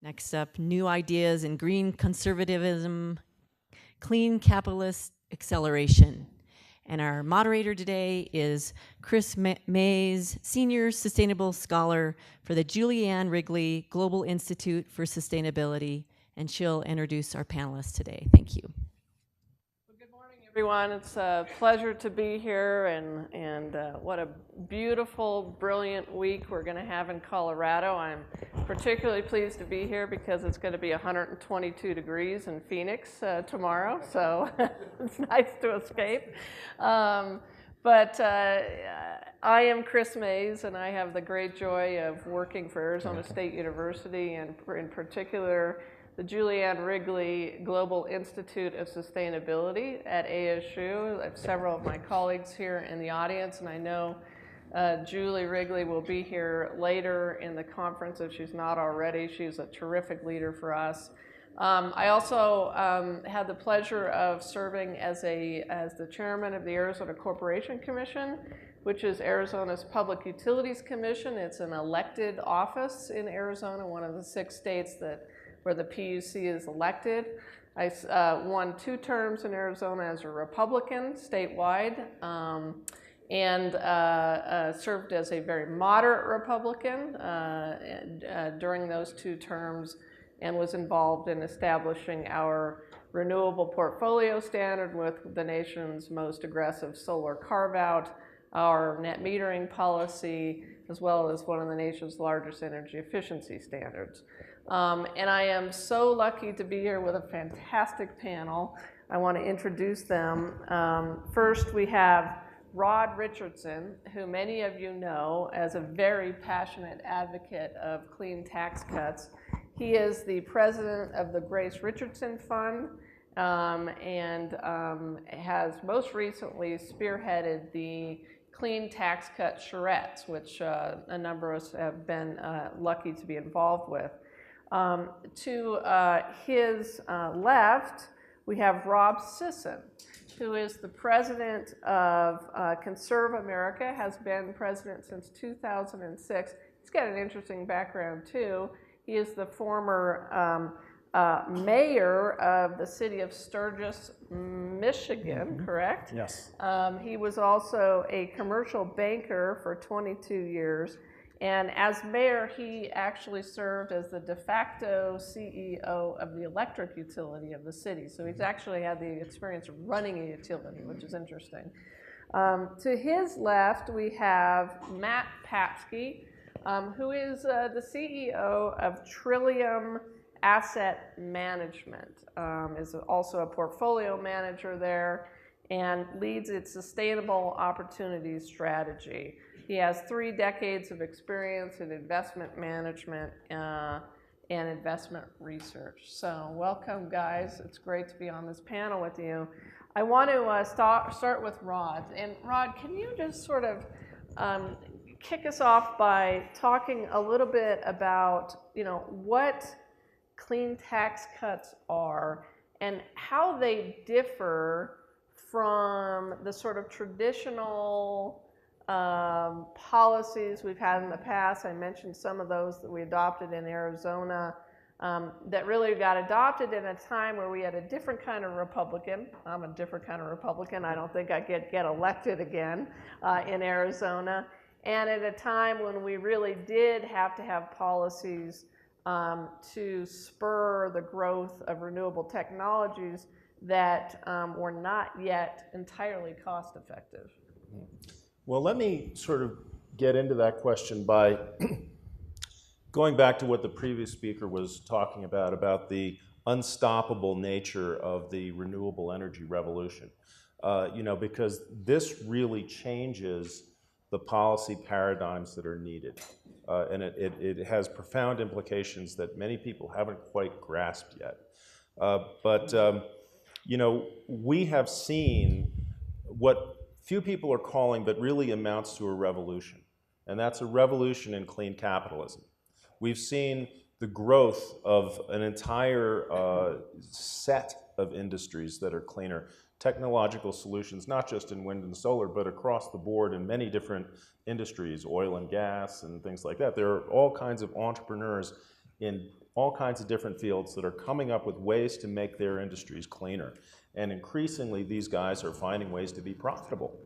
Next up, new ideas in green conservatism, clean capitalist acceleration. And our moderator today is Kris Mays, Senior Sustainable Scholar for the Julianne Wrigley Global Institute for Sustainability, and she'll introduce our panelists today. Thank you. Well, good morning, everyone. It's a pleasure to be here, and what a beautiful, brilliant week we're going to have in Colorado. I'm particularly pleased to be here because it's going to be 122 degrees in Phoenix tomorrow, so it's nice to escape. But I am Kris Mays, and I have the great joy of working for Arizona State University, and in particular, the Julianne Wrigley Global Institute of Sustainability at ASU. I have several of my colleagues here in the audience, and I know Julie Wrigley will be here later in the conference if she's not already. She's a terrific leader for us. I also had the pleasure of serving as the chairman of the Arizona Corporation Commission, which is Arizona's Public Utilities Commission. It's an elected office in Arizona, one of the 6 states where the PUC is elected. I won 2 terms in Arizona as a Republican statewide, and served as a very moderate Republican during those 2 terms, and was involved in establishing our renewable portfolio standard with the nation's most aggressive solar carve-out, our net metering policy, as well as one of the nation's largest energy efficiency standards. And I am so lucky to be here with a fantastic panel. I want to introduce them. First, we have Rod Richardson, who many of you know as a very passionate advocate of clean tax cuts. He is the president of the Grace Richardson Fund, and has most recently spearheaded the clean tax cut charrettes, which a number of us have been lucky to be involved with. To his left, we have Rob Sisson, who is the president of ConservAmerica, has been president since 2006. He's got an interesting background, too. He is the former mayor of the city of Sturgis, Michigan, correct? Yes. He was also a commercial banker for 22 years. And as mayor, he actually served as the de facto CEO of the electric utility of the city. So he's actually had the experience of running a utility, which is interesting. To his left, we have Matt Patsky, who is the CEO of Trillium Asset Management, is also a portfolio manager there, and leads its sustainable opportunities strategy. He has 3 decades of experience in investment management and investment research. So welcome, guys. It's great to be on this panel with you. I want to start with Rod. And Rod, can you just sort of kick us off by talking a little bit about, what clean tax cuts are and how they differ from the sort of traditional policies we've had in the past. I mentioned some of those that we adopted in Arizona that really got adopted in a time where we had a different kind of Republican. I'm a different kind of Republican. I don't think I get elected again in Arizona. And at a time when we really did have to have policies to spur the growth of renewable technologies that were not yet entirely cost effective. Well, let me sort of get into that question by going back to what the previous speaker was talking about the unstoppable nature of the renewable energy revolution. Because this really changes the policy paradigms that are needed. And it has profound implications that many people haven't quite grasped yet. We have seen what few people are calling, but really amounts to a revolution. And that's a revolution in clean capitalism. We've seen the growth of an entire set of industries that are cleaner. Technological solutions, not just in wind and solar, but across the board in many different industries, oil and gas and things like that. There are all kinds of entrepreneurs in all kinds of different fields that are coming up with ways to make their industries cleaner. And increasingly, these guys are finding ways to be profitable.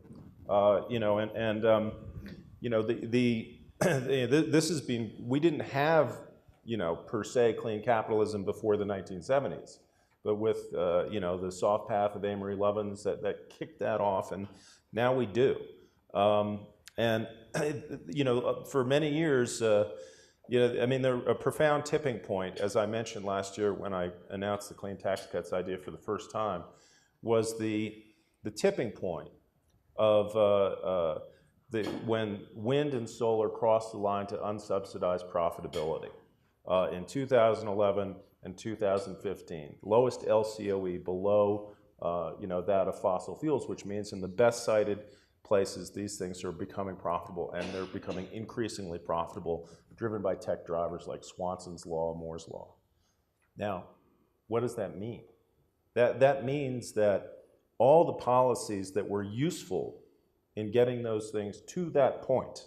You know, you know, this has been, we didn't have, you know, per se clean capitalism before the 1970s. But with, you know, the soft path of Amory Lovins that kicked that off, and now we do. And, you know, for many years, you know, I mean, a profound tipping point, as I mentioned last year when I announced the clean tax cuts idea for the first time, was the tipping point of when wind and solar crossed the line to unsubsidized profitability in 2011 and 2015. Lowest LCOE below, you know, that of fossil fuels, which means in the best cited places, these things are becoming profitable, and they're becoming increasingly profitable, driven by tech drivers like Swanson's law, Moore's law. Now, what does that mean? That means that all the policies that were useful in getting those things to that point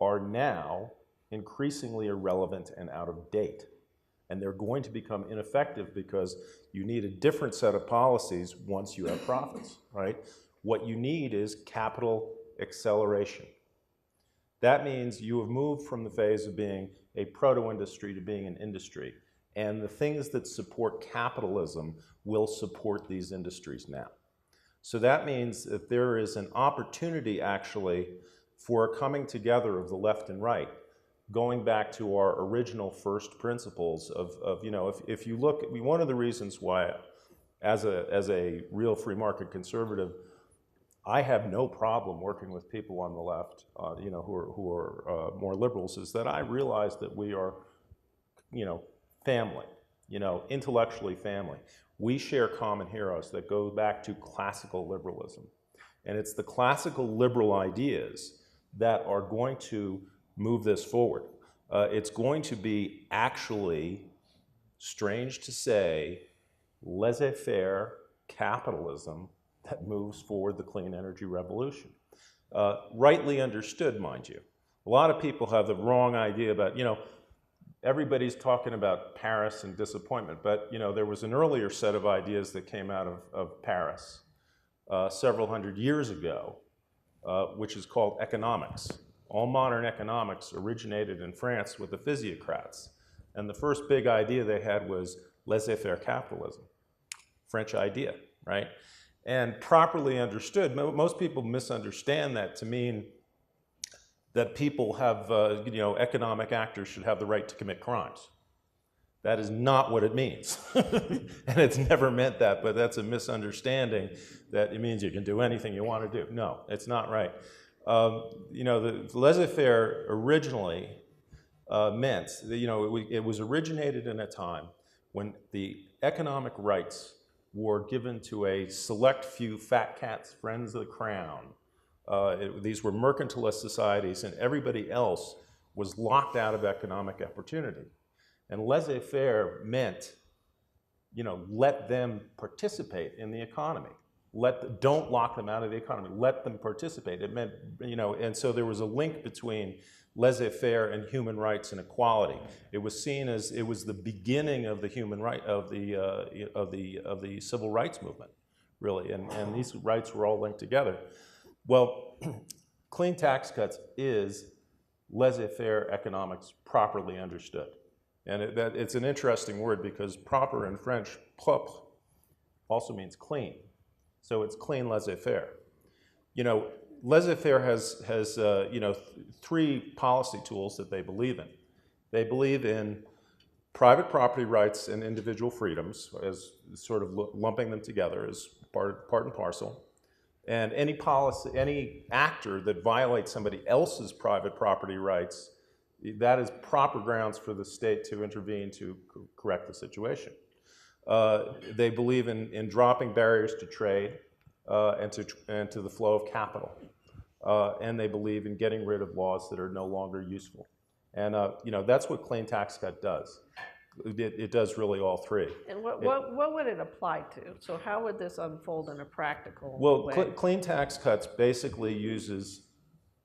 are now increasingly irrelevant and out of date. And they're going to become ineffective because you need a different set of policies once you have profits, right? What you need is capital acceleration. That means you have moved from the phase of being a proto-industry to being an industry. And the things that support capitalism will support these industries now. So that means that there is an opportunity actually for a coming together of the left and right, going back to our original first principles of you know, if you look, one of the reasons why as a real free market conservative, I have no problem working with people on the left, you know, who are more liberals, is that I realize that we are, you know, family, you know, intellectually family. We share common heroes that go back to classical liberalism. And it's the classical liberal ideas that are going to move this forward. It's going to be actually, strange to say, laissez-faire capitalism that moves forward the clean energy revolution. Rightly understood, mind you. A lot of people have the wrong idea about, you know, everybody's talking about Paris and disappointment, but, you know, there was an earlier set of ideas that came out of Paris several hundred years ago, which is called economics. All modern economics originated in France with the physiocrats. And the first big idea they had was laissez-faire capitalism, French idea, right? And properly understood, most people misunderstand that to mean that people have, you know, economic actors should have the right to commit crimes. That is not what it means. And it's never meant that, but that's a misunderstanding that it means you can do anything you want to do. No, it's not right. You know, the laissez-faire originally meant that, you know, it was originated in a time when the economic rights were given to a select few fat cats, friends of the crown. These were mercantilist societies, and everybody else was locked out of economic opportunity. And laissez-faire meant, you know, let them participate in the economy. Don't lock them out of the economy. Let them participate. It meant, you know, and so there was a link between laissez-faire and human rights and equality. It was seen as it was the beginning of the human right of the civil rights movement, really, and these rights were all linked together. Well, clean tax cuts is laissez-faire economics properly understood. And it's an interesting word because proper in French, propre, also means clean. So it's clean laissez-faire. You know, laissez-faire has you know, three policy tools that they believe in. They believe in private property rights and individual freedoms, as sort of lumping them together as part and parcel. And any policy, any actor that violates somebody else's private property rights, that is proper grounds for the state to intervene to correct the situation. They believe in dropping barriers to trade and to the flow of capital. And they believe in getting rid of laws that are no longer useful. And you know, that's what clean tax cut does. It does really all three. And what would it apply to? So how would this unfold in a practical way? Well, clean tax cuts basically uses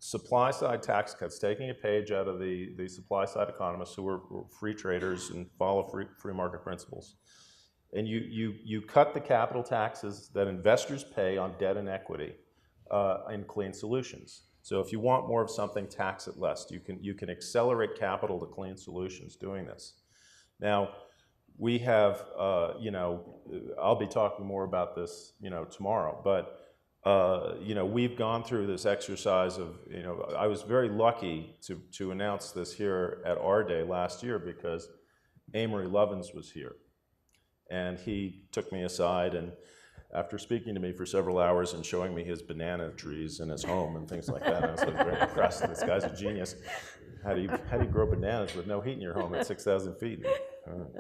supply side tax cuts, taking a page out of the supply side economists who were free traders and follow free market principles. And you cut the capital taxes that investors pay on debt and equity in clean solutions. So if you want more of something, tax it less. You can accelerate capital to clean solutions doing this. Now, we have, you know, I'll be talking more about this, you know, tomorrow, but you know, we've gone through this exercise of, you know, I was very lucky to announce this here at AREI-AREDAY last year because Amory Lovins was here. And he took me aside, and after speaking to me for several hours and showing me his banana trees in his home and things like that, I was like very impressed. This guy's a genius. How do you grow bananas with no heat in your home at 6,000 feet?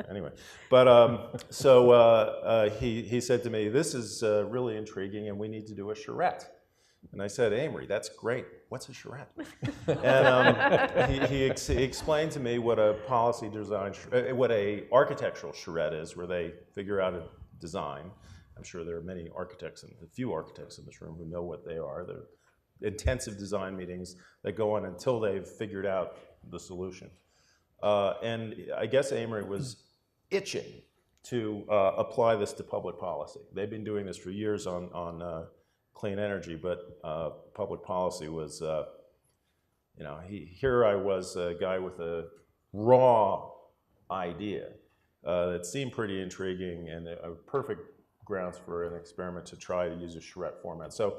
Anyway, but he said to me, "This is really intriguing, and we need to do a charrette." And I said, "Amory, that's great. What's a charrette?" And he explained to me what a policy design, what a architectural charrette is, where they figure out a design. I'm sure there are many architects, and a few architects in this room who know what they are. They're intensive design meetings that go on until they've figured out the solution. And I guess Amory was itching to apply this to public policy. They've been doing this for years on clean energy, but public policy was, you know, here I was, a guy with a raw idea that seemed pretty intriguing and a perfect grounds for an experiment to try to use a charrette format. So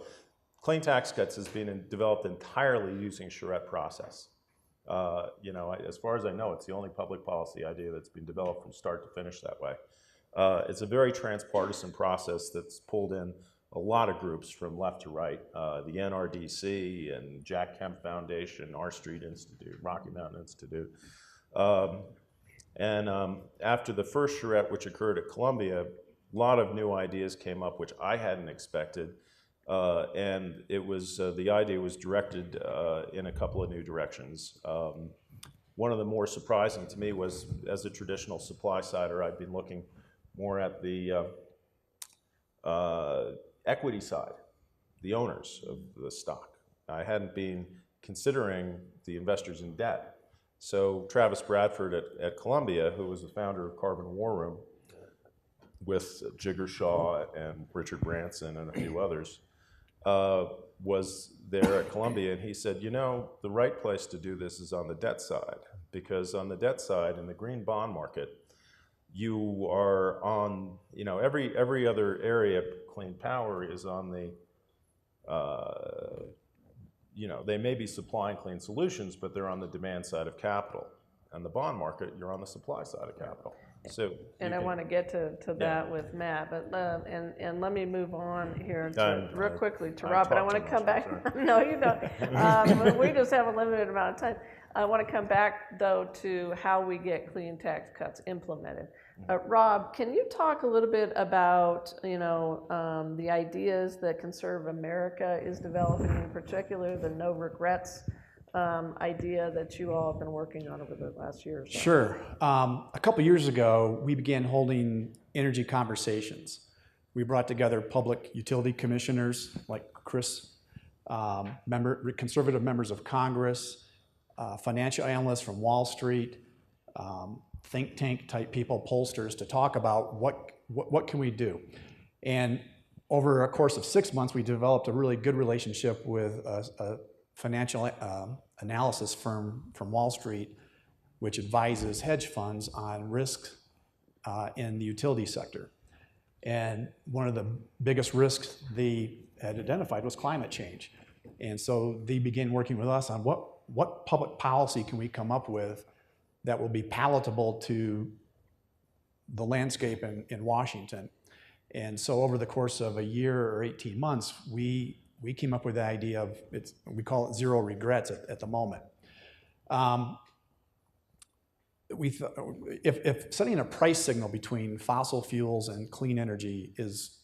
clean tax cuts has been developed entirely using charrette process. You know, as far as I know, it's the only public policy idea that's been developed from start to finish that way. It's a very transpartisan process that's pulled in a lot of groups from left to right, the NRDC and Jack Kemp Foundation, R Street Institute, Rocky Mountain Institute. After the first charrette, which occurred at Columbia, a lot of new ideas came up, which I hadn't expected. And it was, the idea was directed in a couple of new directions. One of the more surprising to me was, as a traditional supply sider, I'd been looking more at the equity side, the owners of the stock. I hadn't been considering the investors in debt. So Travis Bradford at Columbia, who was the founder of Carbon War Room, with Jigger Shaw and Richard Branson and a few others, was there at Columbia, and he said, you know, the right place to do this is on the debt side, because on the debt side, in the green bond market, you are on, you know, every other area of clean power is on the, you know, they may be supplying clean solutions, but they're on the demand side of capital. And the bond market, you're on the supply side of capital. So, and I want to get to that with Matt, but and let me move on here real quickly to Rob. But I want to come back. No, you don't. We just have a limited amount of time. I want to come back though to how we get clean tax cuts implemented. Rob, can you talk a little bit about the ideas that ConservAmerica is developing, in particular the no regrets idea that you all have been working on over the last year or so? Sure. A couple years ago, we began holding energy conversations. We brought together public utility commissioners like Kris, conservative members of Congress, financial analysts from Wall Street, think tank type people, pollsters, to talk about what can we do. And over a course of 6 months, we developed a really good relationship with a financial analysis firm from Wall Street, which advises hedge funds on risks in the utility sector. And one of the biggest risks they had identified was climate change. And so they began working with us on what public policy can we come up with that will be palatable to the landscape in Washington. And so over the course of a year or 18 months, we came up with the idea of, we call it zero regrets at the moment. If setting a price signal between fossil fuels and clean energy is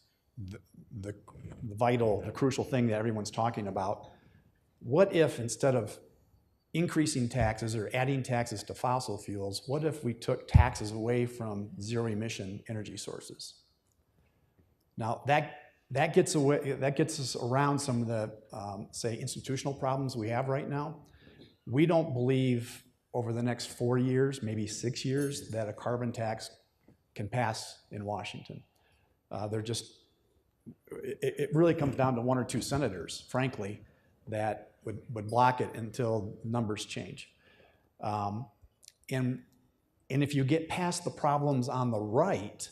the vital, the crucial thing that everyone's talking about, what if instead of increasing taxes or adding taxes to fossil fuels, what if we took taxes away from zero emission energy sources? Now that that gets us around some of the, say, institutional problems we have right now. We don't believe over the next 4 years, maybe 6 years, that a carbon tax can pass in Washington. It really comes down to 1 or 2 senators, frankly, that would block it until numbers change. And if you get past the problems on the right,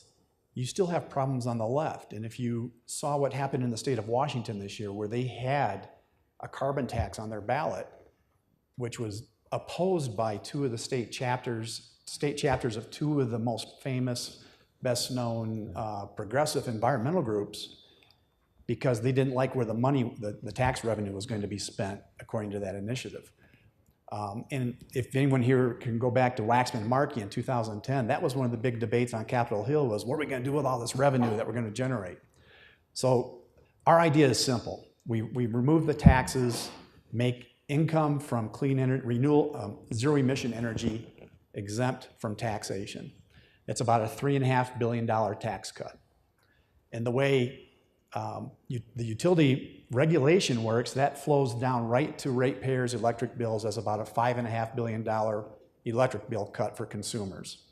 you still have problems on the left. And if you saw what happened in the state of Washington this year, where they had a carbon tax on their ballot, which was opposed by 2 of the state chapters of 2 of the most famous, best-known progressive environmental groups, because they didn't like where the money, the tax revenue was going to be spent according to that initiative. And if anyone here can go back to Waxman-Markey in 2010, that was one of the big debates on Capitol Hill, was what are we going to do with all this revenue that we're going to generate? So our idea is simple. We remove the taxes, make income from clean energy, zero emission energy exempt from taxation. It's about a $3.5 billion tax cut. And the way the utility regulation works, that flows down right to ratepayers' electric bills as about a $5.5 billion electric bill cut for consumers.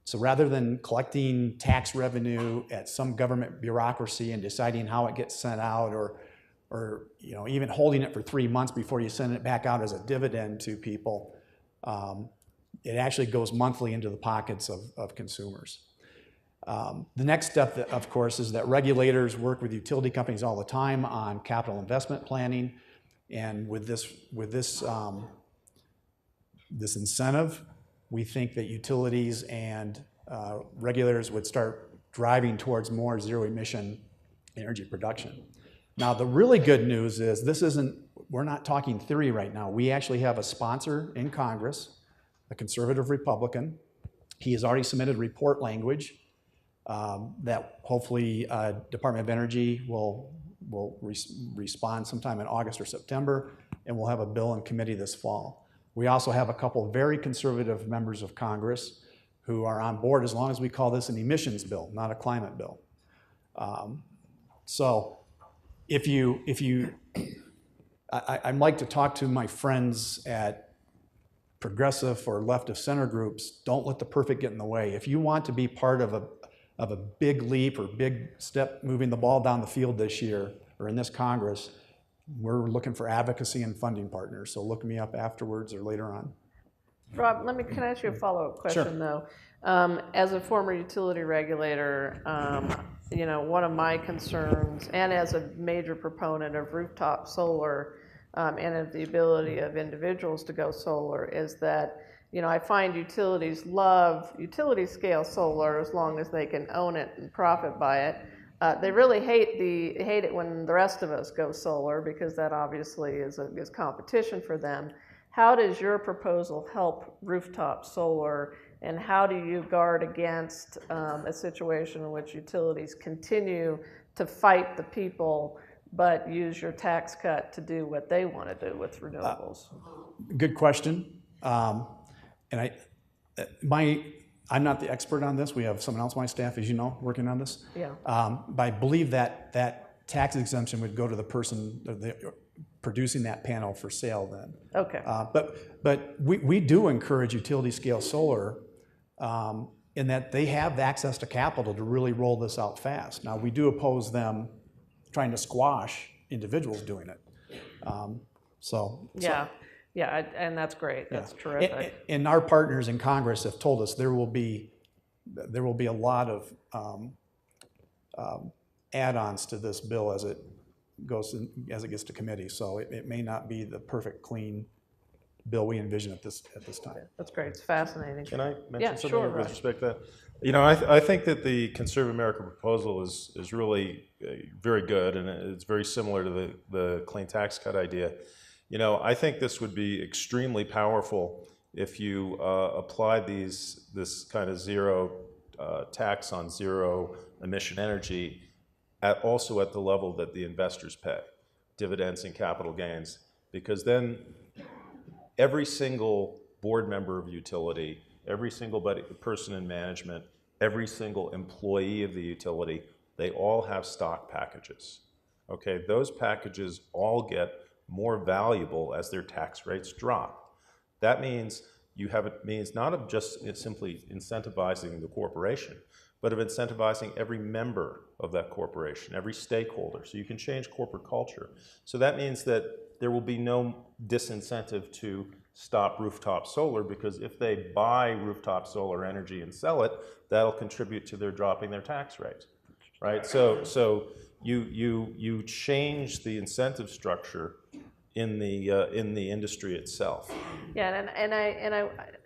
So rather than collecting tax revenue at some government bureaucracy and deciding how it gets sent out, or even holding it for 3 months before you send it back out as a dividend to people, it actually goes monthly into the pockets of consumers. The next step, of course, is that regulators work with utility companies all the time on capital investment planning, and with this incentive, we think that utilities and regulators would start driving towards more zero-emission energy production. Now, the really good news is we're not talking theory right now. We actually have a sponsor in Congress, a conservative Republican. He has already submitted report language that hopefully Department of Energy will respond sometime in August or September, and we'll have a bill in committee this fall. We also have a couple very conservative members of Congress who are on board as long as we call this an emissions bill, not a climate bill. So I'd like to talk to my friends at progressive or left of center groups. Don't let the perfect get in the way. If you want to be part of a big leap or big step moving the ball down the field this year or in this Congress, we're looking for advocacy and funding partners. So look me up afterwards or later on. Rob, can I ask you a follow-up question, though? As a former utility regulator, one of my concerns, and as a major proponent of rooftop solar and of the ability of individuals to go solar, is that I find utilities love utility-scale solar as long as they can own it and profit by it. They really hate it when the rest of us go solar, because that obviously is competition for them. How does your proposal help rooftop solar, and how do you guard against a situation in which utilities continue to fight the people but use your tax cut to do what they want to do with renewables? Good question. And I'm not the expert on this. We have someone else on my staff, as you know, working on this. Yeah. But I believe that tax exemption would go to the person producing that panel for sale then. Okay. But we do encourage utility scale solar in that they have access to capital to really roll this out fast. Now, we do oppose them trying to squash individuals doing it. Yeah, and that's great. That's terrific. And our partners in Congress have told us there will be a lot of add-ons to this bill as it gets to committee. So it may not be the perfect clean bill we envision at this time. That's great. It's fascinating. Can I mention something sure, with Russ. respect to that? I think that the ConservAmerica proposal is really very good, and it's very similar to the clean tax cut idea. I think this would be extremely powerful if you applied this kind of zero tax on zero emission energy also at the level that the investors pay, dividends and capital gains, because then every single board member of utility, every single person in management, every single employee of the utility they all have stock packages. Okay, those packages all get more valuable as their tax rates drop. That means it means not of just simply incentivizing the corporation, but of incentivizing every member of that corporation, every stakeholder. So you can change corporate culture. So that means that there will be no disincentive to stop rooftop solar, because if they buy rooftop solar energy and sell it, that'll contribute to their dropping their tax rate, right? So you change the incentive structure in the industry itself. Yeah, and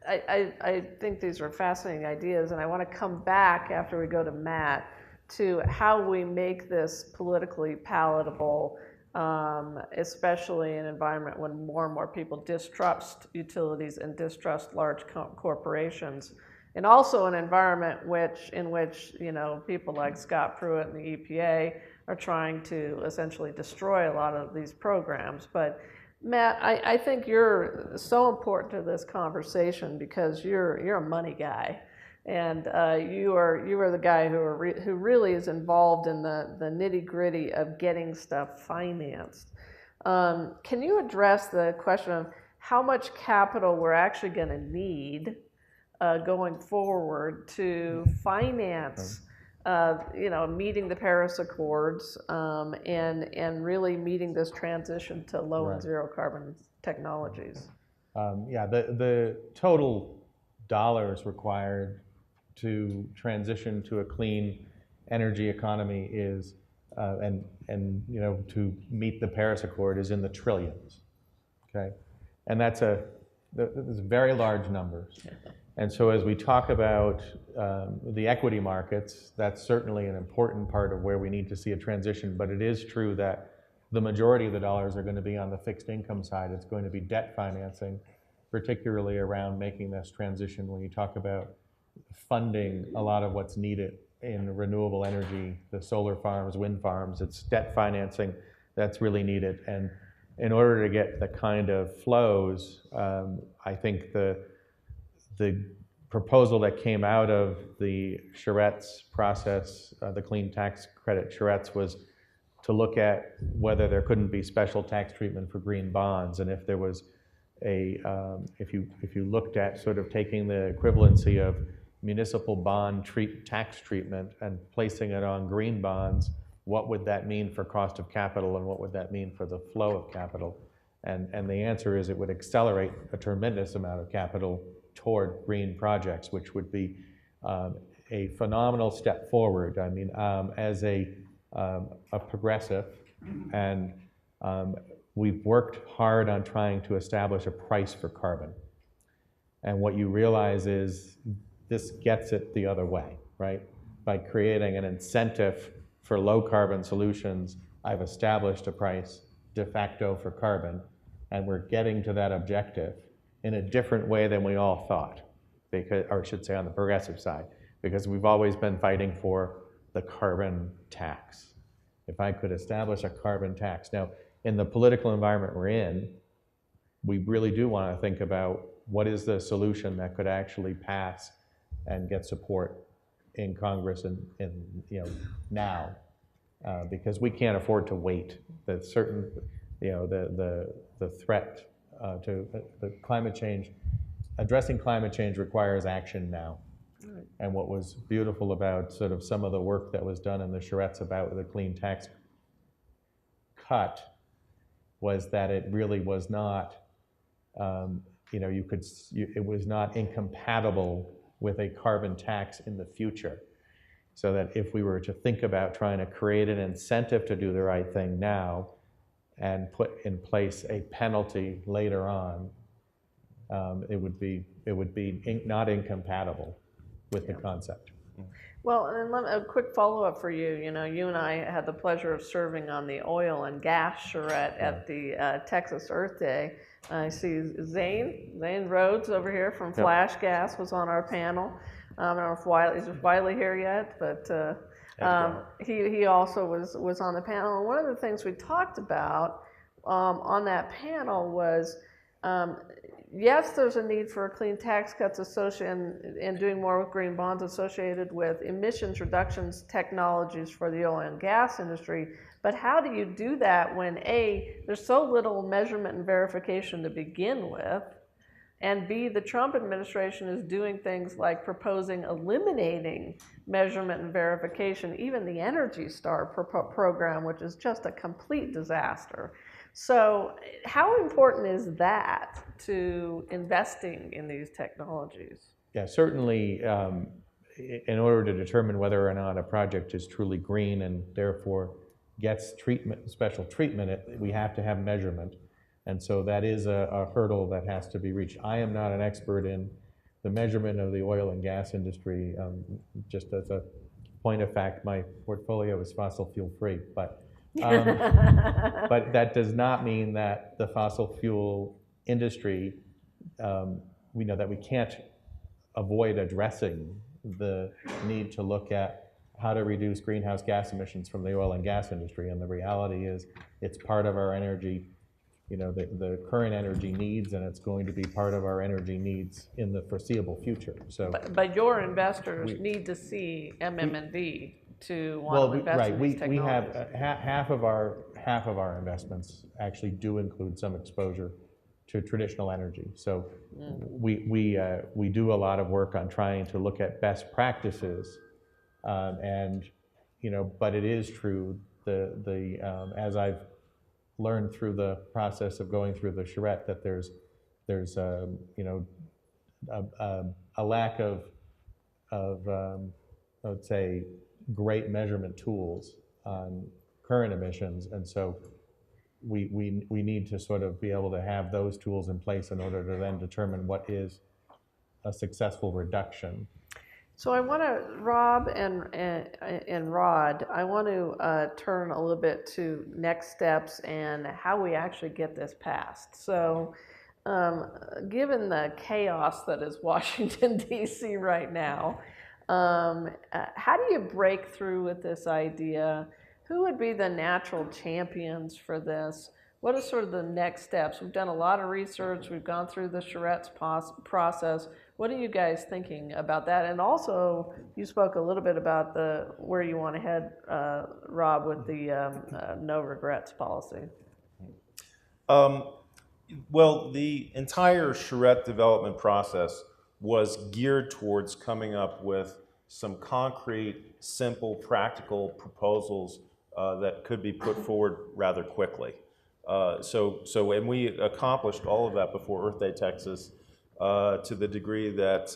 I think these are fascinating ideas, and I want to come back after we go to Matt to how we make this politically palatable, especially in an environment when more and more people distrust utilities and distrust large corporations, and also an environment in which people like Scott Pruitt and the EPA are trying to essentially destroy a lot of these programs. But Matt, I think you're so important to this conversation because you're a money guy, and you are the guy who really is involved in the nitty-gritty of getting stuff financed. Can you address the question of how much capital we're actually going to need going forward to finance meeting the Paris Accords and really meeting this transition to low and zero carbon technologies? Yeah, the total dollars required to transition to a clean energy economy is, and to meet the Paris Accord is in the trillions. Okay, and that's very large numbers. And so as we talk about the equity markets, that's certainly an important part of where we need to see a transition. But it is true that the majority of the dollars are going to be on the fixed income side. It's going to be debt financing, particularly around making this transition. When you talk about funding a lot of what's needed in renewable energy, the solar farms, wind farms, it's debt financing that's really needed. And in order to get the kind of flows, I think the proposal that came out of the Charrette's process, the clean tax credit Charrette's, was to look at whether there couldn't be special tax treatment for green bonds, and if there was if you looked at sort of taking the equivalency of municipal bond tax treatment and placing it on green bonds, what would that mean for cost of capital, and what would that mean for the flow of capital? And the answer is it would accelerate a tremendous amount of capital toward green projects, which would be a phenomenal step forward. I mean, as a progressive, and we've worked hard on trying to establish a price for carbon. And what you realize is this gets it the other way, right? By creating an incentive for low carbon solutions, I've established a price de facto for carbon, and we're getting to that objective in a different way than we all thought, because, or I should say on the progressive side, because we've always been fighting for the carbon tax. If I could establish a carbon tax. Now, in the political environment we're in, we really do want to think about what is the solution that could actually pass and get support in Congress and now, because we can't afford to wait. The certain, the threat to the climate change, addressing climate change requires action now. Right. And what was beautiful about sort of some of the work that was done in the Charrette's about the clean tax cut was that it really was not, it was not incompatible with a carbon tax in the future. So that if we were to think about trying to create an incentive to do the right thing now and put in place a penalty later on, it would be not incompatible with the concept. Well, and a quick follow-up for you. You and I had the pleasure of serving on the oil and gas charrette at the Texas Earth Day. I see Zane Rhodes over here from Flash Gas was on our panel. I don't know if is Wiley here yet, but he also was on the panel. And one of the things we talked about on that panel was, yes, there's a need for clean tax cuts associated and doing more with green bonds associated with emissions reductions technologies for the oil and gas industry. But how do you do that when A, there's so little measurement and verification to begin with, and B, the Trump administration is doing things like proposing eliminating measurement and verification, even the Energy Star program, which is just a complete disaster. So how important is that to investing in these technologies? Yeah, certainly in order to determine whether or not a project is truly green and therefore gets treatment, special treatment, we have to have measurement. And so that is a hurdle that has to be reached. I am not an expert in the measurement of the oil and gas industry. Just as a point of fact, my portfolio is fossil fuel free, but that does not mean that the fossil fuel industry, we know that we can't avoid addressing the need to look at how to reduce greenhouse gas emissions from the oil and gas industry. And the reality is it's part of our energy, the current energy needs, and it's going to be part of our energy needs in the foreseeable future. So, but your investors need to see MM&V to want to invest in these technologies. We have half of our investments actually do include some exposure to traditional energy. So we do a lot of work on trying to look at best practices, and but it is true as I've learned through the process of going through the charrette that there's a lack of I would say great measurement tools on current emissions, and so we need to sort of be able to have those tools in place in order to then determine what is a successful reduction. So I want to, Rob and Rod, I want to turn a little bit to next steps and how we actually get this passed. So given the chaos that is Washington, D.C. right now, how do you break through with this idea? Who would be the natural champions for this? What are sort of the next steps? We've done a lot of research. We've gone through the charrette's process. What are you guys thinking about that? And also, you spoke a little bit about where you want to head, Rob, with the no regrets policy. Well, the entire charrette development process was geared towards coming up with some concrete, simple, practical proposals that could be put forward rather quickly. And we accomplished all of that before Earth Day, Texas, to the degree that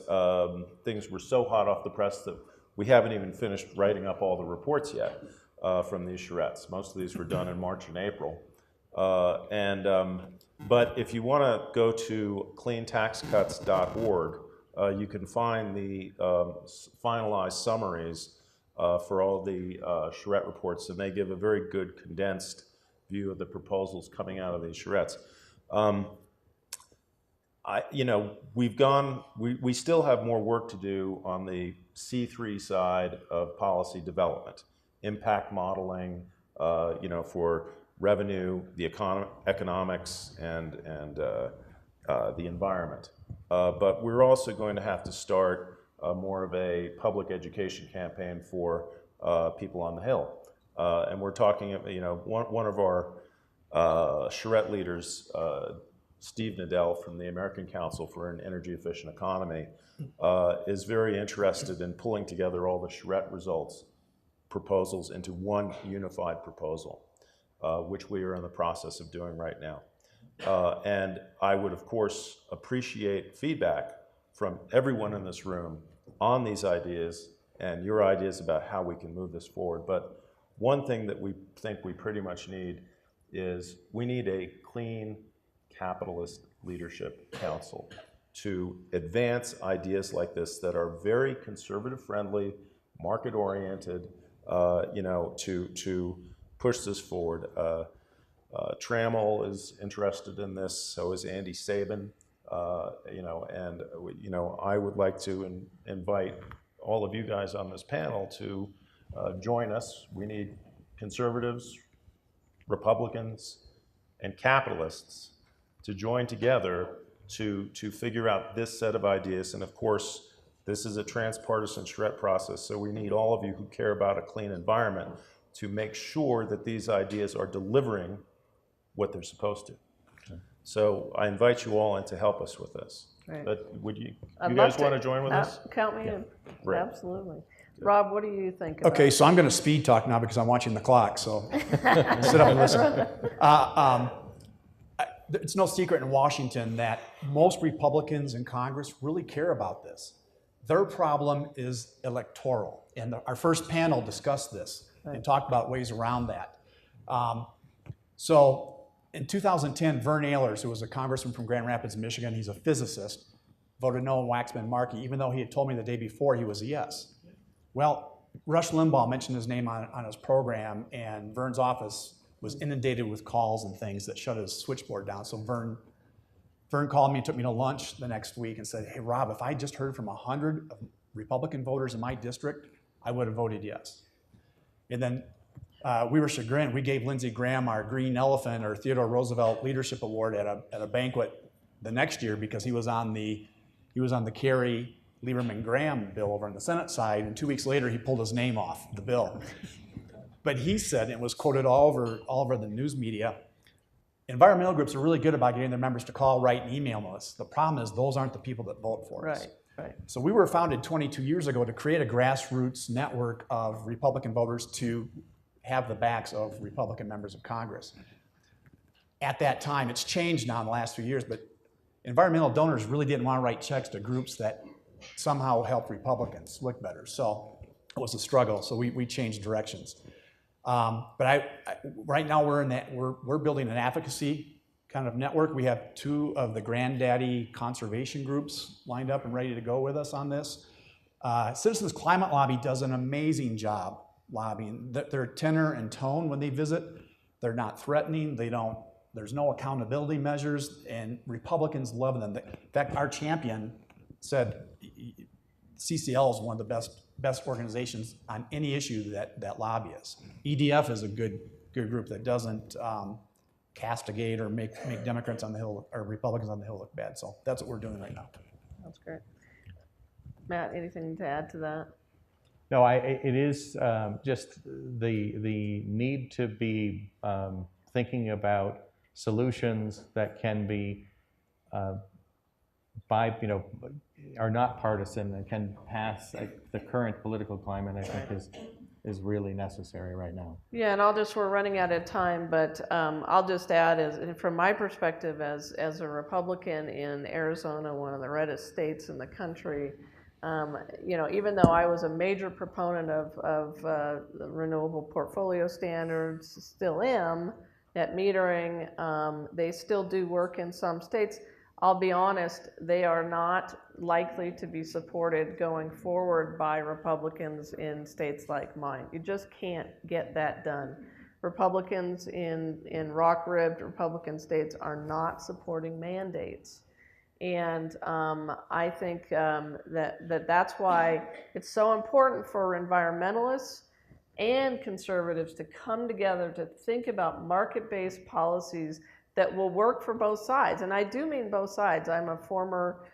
things were so hot off the press that we haven't even finished writing up all the reports yet from these charrettes. Most of these were done in March and April. But if you want to go to cleantaxcuts.org, you can find the finalized summaries for all the charrette reports, and they give a very good condensed view of the proposals coming out of these charrettes. We still have more work to do on the C3 side of policy development, impact modeling, for revenue, the economics, and the environment. But we're also going to have to start more of a public education campaign for people on the Hill. And we're talking, one of our charrette leaders, Steve Nadell from the American Council for an Energy Efficient Economy, is very interested in pulling together all the charrette proposals into one unified proposal, which we are in the process of doing right now. And I would, of course, appreciate feedback from everyone in this room on these ideas and your ideas about how we can move this forward. But one thing that we think we pretty much need is we need a clean capitalist leadership council to advance ideas like this that are very conservative friendly, market oriented, to push this forward. Trammell is interested in this, so is Andy Sabin, and I would like to invite all of you guys on this panel to join us. We need conservatives, Republicans, and capitalists to join together to figure out this set of ideas. And of course, this is a transpartisan charrette process, so we need all of you who care about a clean environment to make sure that these ideas are delivering what they're supposed to. So I invite you all in to help us with this. Right. But would you I'd guys love want to join with us? Count me in. Great. Absolutely. Rob, what do you think about Okay, so I'm going to speed talk now because I'm watching the clock, so sit up and listen. It's no secret in Washington that most Republicans in Congress really care about this. Their problem is electoral, and our first panel discussed this and talked about ways around that. So in 2010, Vern Ehlers, who was a congressman from Grand Rapids, Michigan, he's a physicist, voted no on Waxman-Markey, even though he had told me the day before he was a yes. Well, Rush Limbaugh mentioned his name on his program, and Vern's office was inundated with calls and things that shut his switchboard down. So Vern called me, took me to lunch the next week and said, hey, Rob, if I just heard from 100 Republican voters in my district, I would have voted yes. And then we were chagrined. We gave Lindsey Graham our Green Elephant or Theodore Roosevelt Leadership Award at a banquet the next year because he was on the Kerry Lieberman Graham bill over on the Senate side, and 2 weeks later he pulled his name off the bill. But he said, and it was quoted all over the news media, environmental groups are really good about getting their members to call, write, and email us. The problem is those aren't the people that vote for us. Right. So we were founded 22 years ago to create a grassroots network of Republican voters to have the backs of Republican members of Congress. At that time, it's changed now in the last few years, but environmental donors really didn't want to write checks to groups that somehow help Republicans look better. So it was a struggle, so we changed directions. But right now we're building an advocacy kind of network. We have 2 of the granddaddy conservation groups lined up and ready to go with us on this. Citizens Climate Lobby does an amazing job lobbying. Their tenor and tone when they visit, they're not threatening, there's no accountability measures, and Republicans love them. In fact, our champion said CCL is one of the best organizations on any issue that lobby us. EDF is a good group that doesn't castigate or make Democrats on the Hill or Republicans on the Hill look bad. So that's what we're doing right now. That's great. Matt, anything to add to that? No, it is just the need to be thinking about solutions that can be are not partisan and can pass the current political climate, I think is really necessary right now. Yeah, and we're running out of time, but I'll just add, from my perspective as a Republican in Arizona, one of the reddest states in the country, even though I was a major proponent of the renewable portfolio standards, still am, net metering, they still do work in some states. I'll be honest, they are not likely to be supported going forward by Republicans in states like mine. You just can't get that done. Republicans in rock-ribbed Republican states are not supporting mandates. And I think that's why it's so important for environmentalists and conservatives to come together to think about market-based policies that will work for both sides. And I do mean both sides. I'm a former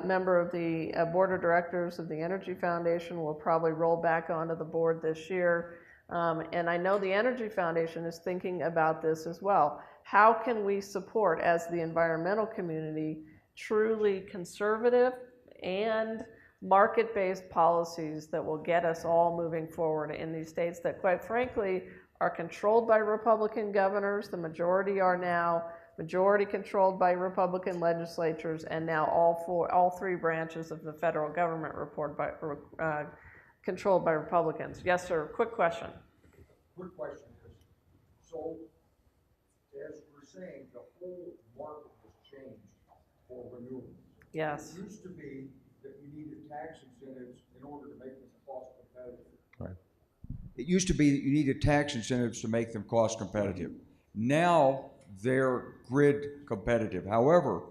member of the board of directors of the Energy Foundation. We'll probably roll back onto the board this year. And I know the Energy Foundation is thinking about this as well. How can we support, as the environmental community, truly conservative and market-based policies that will get us all moving forward in these states that, quite frankly, are controlled by Republican governors. The majority are now majority controlled by Republican legislatures, and now all 3 branches of the federal government controlled by Republicans. Yes, sir. Quick question. Quick question. So, as we're saying, the whole market has changed for renewables. Yes. It used to be that you needed tax incentives in order to make them cost competitive. Right. It used to be that you needed tax incentives to make them cost competitive. Now they're grid competitive. However,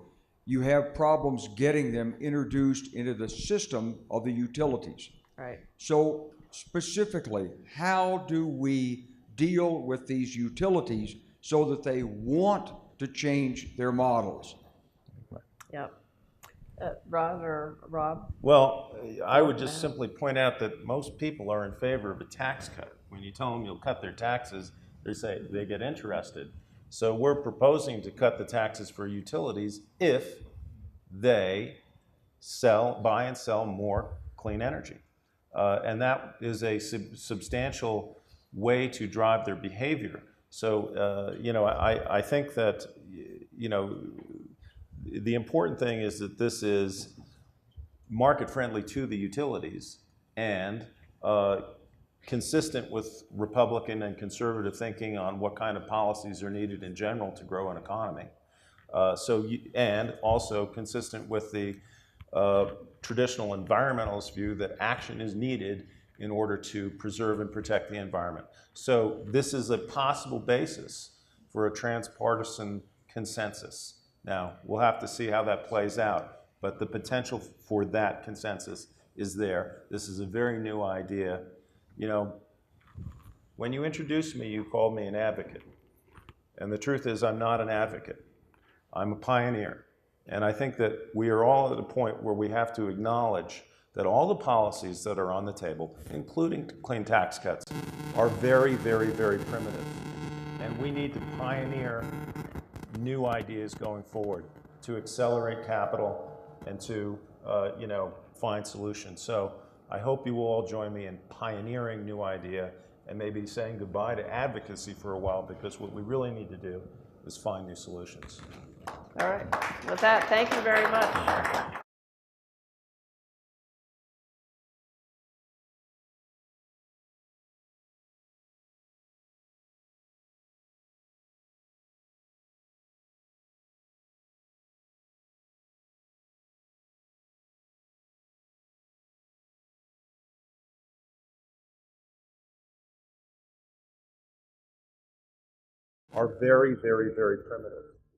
you have problems getting them introduced into the system of the utilities. Right. So specifically, how do we deal with these utilities so that they want to change their models? Yep. Rod or Rob? Well, I would just simply point out that most people are in favor of a tax cut. When you tell them you'll cut their taxes, they get interested. So we're proposing to cut the taxes for utilities if they buy and sell more clean energy. And that is a substantial way to drive their behavior. So, I think that, the important thing is that this is market friendly to the utilities and consistent with Republican and conservative thinking on what kind of policies are needed in general to grow an economy. And also consistent with the traditional environmentalist view that action is needed in order to preserve and protect the environment. So this is a possible basis for a transpartisan consensus. Now, we'll have to see how that plays out, but the potential for that consensus is there. This is a very new idea. When you introduced me, you called me an advocate. And the truth is, I'm not an advocate. I'm a pioneer. And I think that we are all at a point where we have to acknowledge that all the policies that are on the table, including clean tax cuts, are very, very, very primitive. And we need to pioneer new ideas going forward to accelerate capital and to, find solutions. So I hope you will all join me in pioneering new idea and maybe saying goodbye to advocacy for a while, because what we really need to do is find new solutions. All right. With that, thank you very much. Are very, very, very primitive.